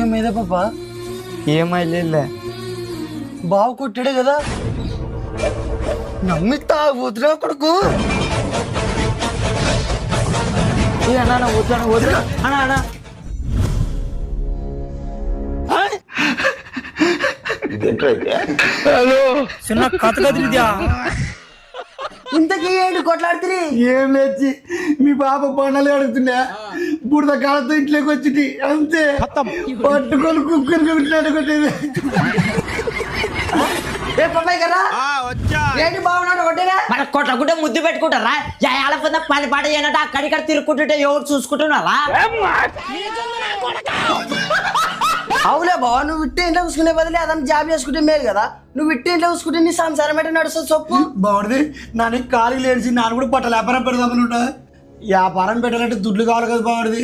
ఏమైందా పాప? ఏమైలే బావ కొట్టాడే కదా, నమ్మి తాగుతున్నా కొడుకు. అన్నా వద్దు వద్దు అన్నా అన్నా హలో చిన్న కథ కదిరిద్యా ఇంతకీ ఏంటి కొట్లాడుతుంది? ఏం లేచి మీ పాప పండలు అడుగుతుండే బుడద కాళ్ళతో ఇంట్లోకి వచ్చి అంతే పట్టుకొని కుక్కరికి కొట్టినట్టు కొట్టేది. ఏ పప్పాయి కదా ఏంటి బాగున్నాడు కొట్టేదా? మన కొట్టకుంటే ముద్దు పెట్టుకుంటారా? ఆడపోతే పని పాట చేయనట్టు అక్కడిక్కడ తిరుక్కుంటుంటే ఎవరు చూసుకుంటున్నారా? అవులే బావ, నువ్వు ఇట్టే ఇంట్లో చూసుకునే బదిలీ అదం జాబ్ చేసుకుంటే మేలు కదా. నువ్వు ఇట్టే ఇంట్లో చూసుకుంటే నీ సంసారం ఎట్లా నడుస్తుంది చెప్పు? బాగుంది. నాన్న ఖాళీ లేచి నాన్న కూడా పట్ట వ్యాపారం పెడదామని ఉంటా. వ్యాపారం పెట్టాలంటే దుడ్లు కావాలి కదా బాగుంది.